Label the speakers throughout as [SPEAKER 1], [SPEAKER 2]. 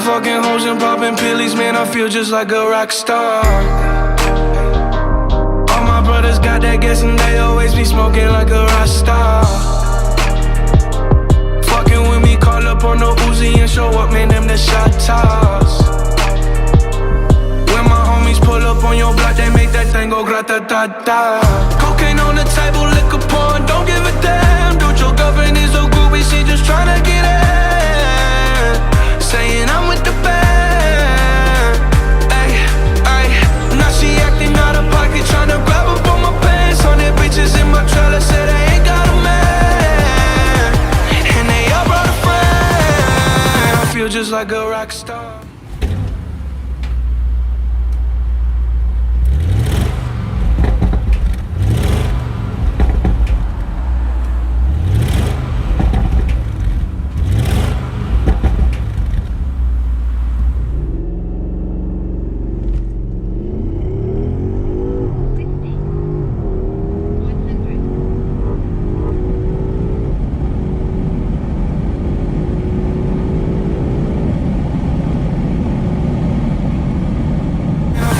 [SPEAKER 1] fucking hoes and popping pillies, man, I feel just like a rock star. All my brothers got that gas and they always be smoking like a rock star. Fucking with me, call up on the Uzi and show up, man, them the shot toss. When my homies pull up on your block, they make that thing go grata-ta-ta. Cocaine on the table, liquor pouring, don't give a damn. Dude, your girlfriend is a groupie, she just tryna get in. Saying I'm with the band. Ay, ay. Now she acting out of pocket, tryna grab up on my pants. 100 bitches in my trailer, say they ain't got a man. And they all brought a friend. I feel just like a rock star.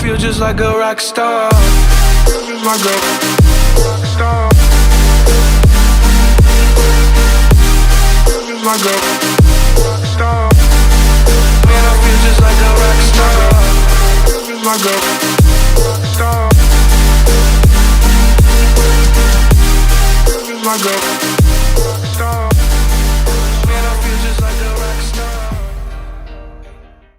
[SPEAKER 1] Feel just like a rock star. Just like a rock star. Just like a rock star. Man, I feel just like a rock star. Just like a rock star. Just like a